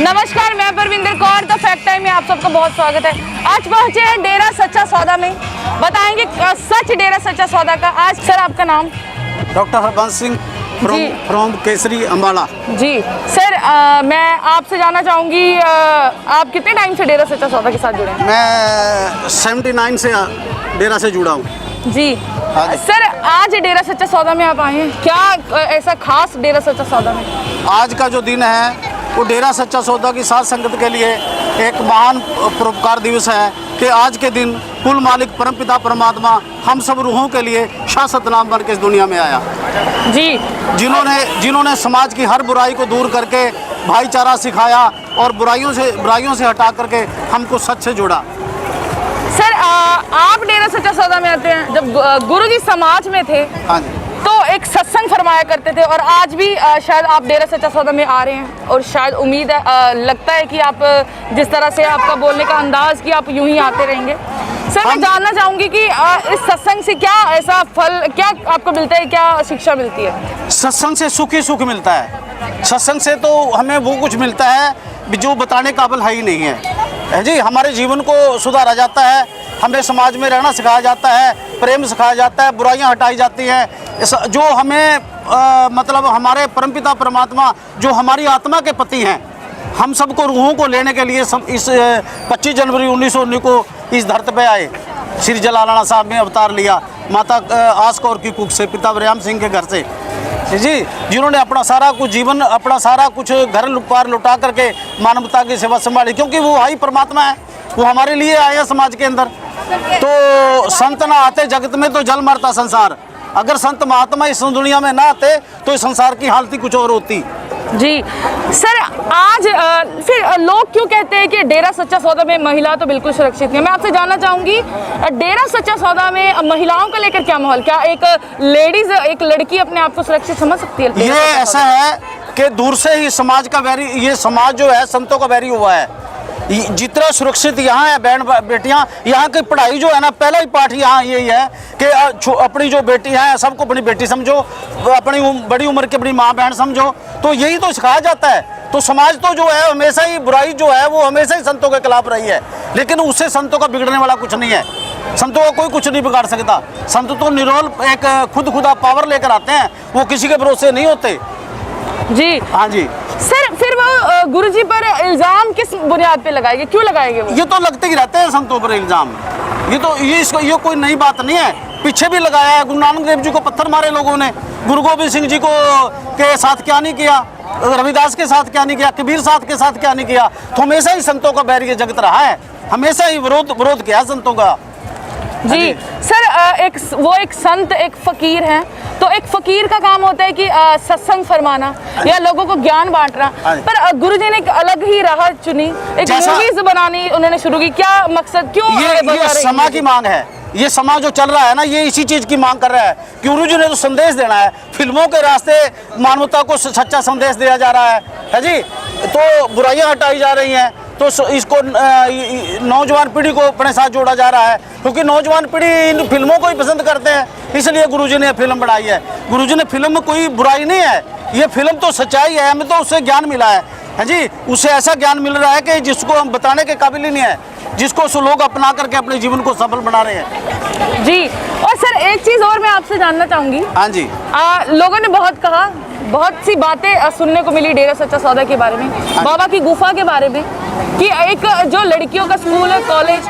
नमस्कार, मैं परविंदर कौर। तो फैक्ट टाइम में आप सबका बहुत स्वागत है। आज पहुंचे हैं डेरा सच्चा सौदा में, बताएंगे सच डेरा सच्चा सौदा का। आज सर आपका नाम? Doctor Harbans Singh from Kesari Ambala. जी सर, मैं आपसे जानना चाहूँगी, आप कितने टाइम से डेरा सच्चा सौदा के साथ जुड़े हैं? मैं 79 से डेरा से जुड़ा हूँ। जी सर, आज डेरा सच्चा सौदा में आप आए हैं, क्या ऐसा खास डेरा सच्चा सौदा में? आज का जो दिन है वो डेरा सच्चा सौदा की साथ संगत के लिए एक महान परोपकार दिवस है कि आज के दिन कुल मालिक परमपिता परमात्मा हम सब रूहों के लिए शाह सतनाम बन के इस दुनिया में आया जी, जिन्होंने समाज की हर बुराई को दूर करके भाईचारा सिखाया और बुराइयों से हटा करके हमको सच से जोड़ा। सर आप डेरा सच्चा सौदा में आते हैं, जब गुरुजी समाज में थे हाँ जी, तो एक सत्संग फरमाया करते थे, और आज भी शायद आप डेरा सच्चा सौदा में आ रहे हैं, और शायद उम्मीद है, लगता है कि आप जिस तरह से आपका बोलने का अंदाज कि आप यूं ही आते रहेंगे। सर मैं जानना चाहूँगी कि इस सत्संग से क्या ऐसा फल क्या आपको मिलता है, क्या शिक्षा मिलती है? सत्संग से सुख ही सुख मिलता है। सत्संग से तो हमें वो कुछ मिलता है जो बताने काबिल है ही नहीं है जी। हमारे जीवन को सुधारा जाता है, हमें समाज में रहना सिखाया जाता है, प्रेम सिखाया जाता है, बुराइयां हटाई जाती हैं। जो हमें मतलब हमारे परमपिता परमात्मा जो हमारी आत्मा के पति हैं, हम सबको रूहों को लेने के लिए इस 25 जनवरी 1919 को इस धरती पे आए। श्री जलालाना साहब ने अवतार लिया माता आस कौर की कुख से, पिता व्यायाम सिंह के घर से जी, जिन्होंने अपना सारा कुछ जीवन, अपना सारा कुछ घर पार लुटा करके मानवता की सेवा संभाली, क्योंकि वो आई परमात्मा है, वो हमारे लिए आए हैं समाज के अंदर। तो संत ना आते जगत में तो जल मरता संसार। अगर संत महात्मा इस दुनिया में ना आते तो इस संसार की हालत ही कुछ और होती जी। सर आज फिर लोग क्यों कहते हैं कि डेरा सच्चा सौदा में महिला तो बिल्कुल सुरक्षित नहीं है? मैं आपसे जानना चाहूँगी, डेरा सच्चा सौदा में महिलाओं को लेकर क्या माहौल, क्या एक लेडीज, एक लड़की अपने आप को सुरक्षित समझ सकती है? ये ऐसा है कि दूर से ही समाज का वैरी, ये समाज जो है संतों का वैरी हुआ है। जितना सुरक्षित यहाँ है बहन बेटियाँ, यहाँ की पढ़ाई जो है ना, पहला ही पाठ यहाँ यही है कि अपनी जो बेटी है सबको अपनी बेटी समझो, अपनी बड़ी उम्र की अपनी माँ बहन समझो, तो यही तो सिखाया जाता है। तो समाज तो जो है हमेशा ही बुराई जो है वो हमेशा ही संतों के खिलाफ रही है, लेकिन उससे संतों का बिगड़ने वाला कुछ नहीं है। संतों का कोई कुछ नहीं बिगाड़ सकता। संत तो निरोल एक खुदा पावर लेकर आते हैं, वो किसी के भरोसे नहीं होते जी। हाँ जी सर फिर वो गुरुजी पर इल्जाम किस बुनियाद पे लगाएंगे, क्यों लगाएंगे वो? ये तो लगते ही रहते हैं संतों पर इल्जाम। ये कोई नई बात नहीं है, पीछे भी लगाया है। गुरु नानक देव जी को पत्थर मारे लोगों ने, गुरु गोबिंद सिंह जी को के साथ क्या नहीं किया, रविदास के साथ क्या नहीं किया, कबीर साहब के साथ क्या नहीं किया। तो हमेशा ही संतों का बैरियर जगत रहा है, हमेशा ही विरोध किया संतों का जी। सर एक संत एक फकीर हैं, तो एक फकीर का काम होता है कि सत्संग फरमाना या लोगों को ज्ञान बांटना, पर गुरुजी ने एक अलग ही राह चुनी, एक मूवीज बनानी उन्होंने शुरू की। क्या मकसद, क्यों? ये समाज की मांग है, ये समाज जो चल रहा है ना, ये इसी चीज की मांग कर रहा है। गुरुजी ने तो संदेश देना है, फिल्मों के रास्ते मानवता को सच्चा संदेश दिया जा रहा है जी। तो बुराइयां हटाई जा रही हैं, तो इसको नौजवान पीढ़ी को अपने साथ जोड़ा जा रहा है, क्योंकि नौजवान पीढ़ी इन फिल्मों को ही पसंद करते हैं, इसलिए गुरुजी ने फिल्म बनाई है। गुरुजी ने फिल्म में कोई बुराई नहीं है, ये फिल्म तो सच्चाई है, हमें तो उससे ज्ञान मिला है जी। उससे ऐसा ज्ञान मिल रहा है कि जिसको हम बताने के काबिल ही नहीं है, जिसको लोग अपना करके अपने जीवन को सफल बना रहे हैं जी। और सर एक चीज़ और मैं आपसे जानना चाहूँगी। हाँ जी। लोगों ने बहुत सी बातें सुनने को मिली डेरा सच्चा सौदा के बारे में, बाबा की गुफा के बारे में, कि एक जो लड़कियों का स्कूल है, कॉलेज,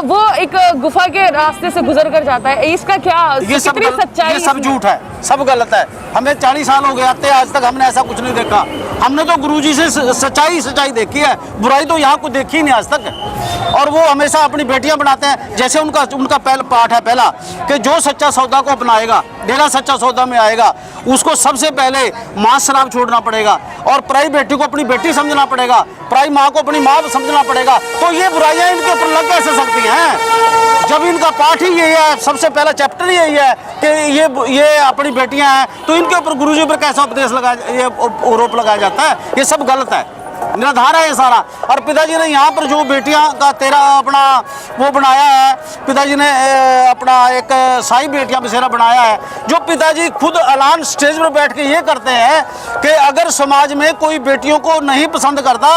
वो एक गुफा के रास्ते से गुजर कर जाता है। इसका क्या सच्चाई? ये सब झूठ है, सब गलत है। हमें 40 साल हो गए आते, आज तक हमने ऐसा कुछ नहीं देखा। हमने तो गुरुजी से सच्चाई देखी है, बुराई तो यहाँ को देखी नहीं आज तक। और वो हमेशा अपनी बेटियां बनाते हैं, जैसे उनका पहला पाठ है पहला कि जो सच्चा सौदा को अपनाएगा, डेरा सच्चा सौदा में आएगा, उसको सबसे पहले मांस शराब छोड़ना पड़ेगा, और पराई बेटी को अपनी बेटी समझना पड़ेगा, पराई माँ को अपनी माँ समझना पड़ेगा। तो ये बुराइयां इनके ऊपर लग कैसे सकती हैं, जब इनका पाठ ही यही है, सबसे पहला चैप्टर यही है कि ये अपनी बेटियां हैं, तो इनके ऊपर गुरुजी पर कैसा उपदेश लगाया, ये आरोप लगाया जाता है। ये सब गलत है। निराधार है ये सारा। और पिताजी ने यहाँ पर जो बेटियां का तेरा अपना वो बनाया है, पिताजी ने अपना एक साई बेटियां बसेरा बनाया है, जो पिताजी खुद ऐलान स्टेज पर बैठ के ये करते हैं कि अगर समाज में कोई बेटियों को नहीं पसंद करता,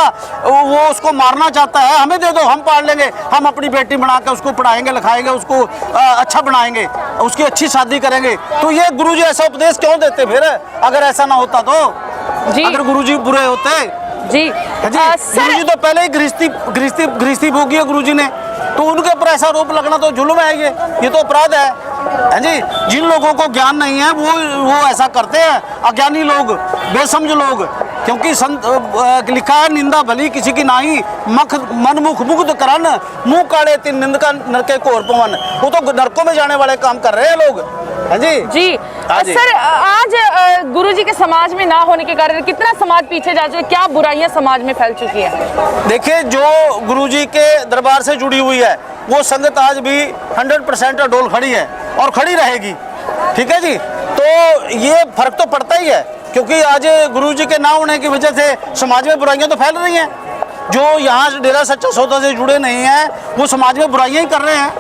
वो उसको मारना चाहता है, हमें दे दो, हम पाल लेंगे, हम अपनी बेटी बना के उसको पढ़ाएंगे लिखाएंगे, उसको अच्छा बनाएंगे, उसकी अच्छी शादी करेंगे। तो ये गुरुजी ऐसा उपदेश क्यों देते फिर, अगर ऐसा ना होता तो जी, अगर गुरुजी बुरे होते जी गुरुजी तो पहले ही गृहस्थी भोगी है गुरुजी ने, तो उनके ऊपर ऐसा आरोप लगना तो जुल्म है, ये तो अपराध है जी। जिन लोगों को ज्ञान नहीं है वो ऐसा करते हैं, अज्ञानी लोग, बेसमझ लोग। क्योंकि संत लिखा है, निंदा भली किसी की नाही, मन मुख मुग्ध करन, मुंह काढ़े तीन निंद का नरके घोर पवन। वो तो नरकों में जाने वाले काम कर रहे हैं लोग। हाँ जी जी सर, आज गुरुजी के समाज में ना होने के कारण कितना समाज पीछे जा चुका है, क्या बुराइयां समाज में फैल चुकी है? देखिए, जो गुरुजी के दरबार से जुड़ी हुई है वो संगत आज भी 100% अडोल खड़ी है और खड़ी रहेगी, ठीक है जी। तो ये फर्क तो पड़ता ही है, क्योंकि आज गुरुजी के ना होने की वजह से समाज में बुराइयां तो फैल रही हैं। जो यहाँ डेरा सच्चा सौदा से जुड़े नहीं हैं वो समाज में बुराइयां ही कर रहे हैं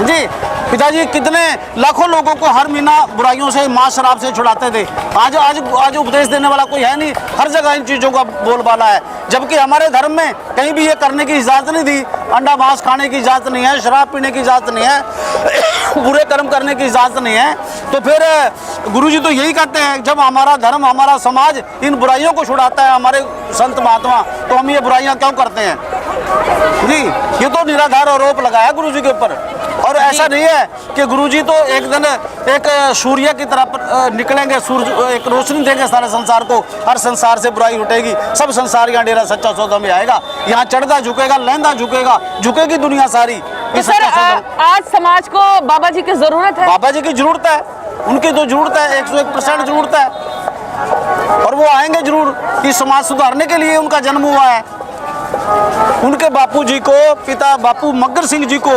जी। पिताजी कितने लाखों लोगों को हर महीना बुराइयों से, मांस शराब से छुड़ाते थे। आज उपदेश देने वाला कोई है नहीं, हर जगह इन चीज़ों का बोलबाला है। जबकि हमारे धर्म में कहीं भी ये करने की इजाज़त नहीं दी, अंडा मांस खाने की इजाज़त नहीं है, शराब पीने की इजाज़त नहीं है, बुरे कर्म करने की इजाज़त नहीं है। तो फिर गुरुजी तो यही कहते हैं, जब हमारा धर्म, हमारा समाज इन बुराइयों को छुड़ाता है, हमारे संत महात्मा, तो हम ये बुराइयाँ क्यों करते हैं जी। ये तो निराधार आरोप लगाया गुरुजी के ऊपर। और ऐसा नहीं है कि गुरुजी तो एक दिन एक सूर्य की तरह निकलेंगे, सूर्य एक रोशनी देंगे सारे संसार को, हर संसार से बुराई उठेगी, सब संसार यहाँ डेरा सच्चा सौदा में आएगा, यहाँ चढ़ता झुकेगा, लहंदा झुकेगा, झुकेगी दुनिया सारी। तो सर, आज समाज को बाबा जी की जरूरत है? बाबा जी की जरूरत है, उनकी तो जरूरत है, 101% जरूरत है, और वो आएंगे जरूर। इस समाज सुधारने के लिए उनका जन्म हुआ है। उनके बापूजी को, पिता बापू मग्गर सिंह जी को,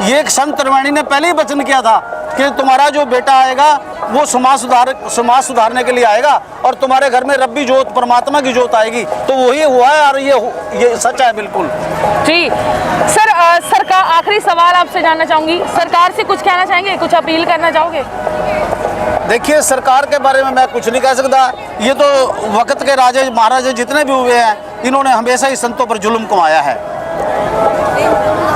ये एक संत त्रिवेणी ने पहले ही वचन किया था कि तुम्हारा जो बेटा आएगा वो समाज सुधारने के लिए आएगा, और तुम्हारे घर में रब्बी जोत, परमात्मा की जोत आएगी। तो वही हुआ है, और ये सच है बिल्कुल जी। सर, सरकार, आखिरी सवाल आपसे जानना चाहूंगी, सरकार से कुछ कहना चाहेंगे, कुछ अपील करना चाहोगे? देखिए, सरकार के बारे में मैं कुछ नहीं कह सकता। ये तो वक्त के राजे महाराजे जितने भी हुए हैं, इन्होंने हमेशा ही संतों पर जुल्म कमाया है,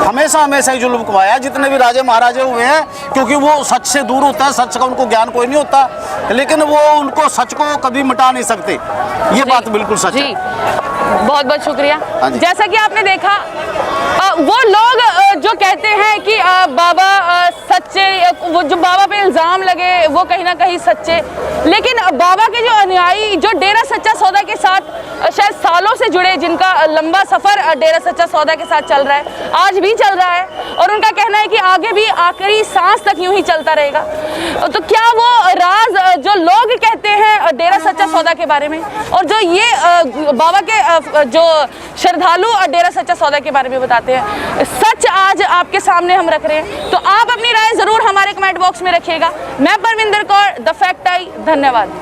हमेशा ही जुल्म कमाया है, जितने भी राजे महाराजे हुए हैं। क्योंकि वो सच से दूर होता है, सच का उनको ज्ञान कोई नहीं होता, लेकिन वो उनको सच को कभी मिटा नहीं सकते। ये बात बिल्कुल सच है। बहुत बहुत शुक्रिया। जैसा कि आपने देखा, वो लोग जो कहते हैं कि बाबा सच्चे, वो जो बाबा पे इल्ज़ाम लगे वो कहीं ना कहीं सच्चे, लेकिन बाबा के जो अनुयायी, जो डेरा सच्चा सौदा के साथ शायद सालों से जुड़े, जिनका लंबा सफ़र डेरा सच्चा सौदा के साथ चल रहा है, आज भी चल रहा है, और उनका कहना है कि आगे भी आखिरी सांस तक यूं ही चलता रहेगा। तो क्या वो राज जो लोग कहते हैं डेरा सच्चा सौदा के बारे में, और जो ये बाबा के जो श्रद्धालु डेरा सच्चा सौदा के बारे में बताते हैं, सच आज आपके सामने हम रख रहे हैं। तो आप अपनी राय ज़रूर हमारे कमेंट बॉक्स में रखिएगा। मैं Parvinder Kaur, the fact I, धन्यवाद।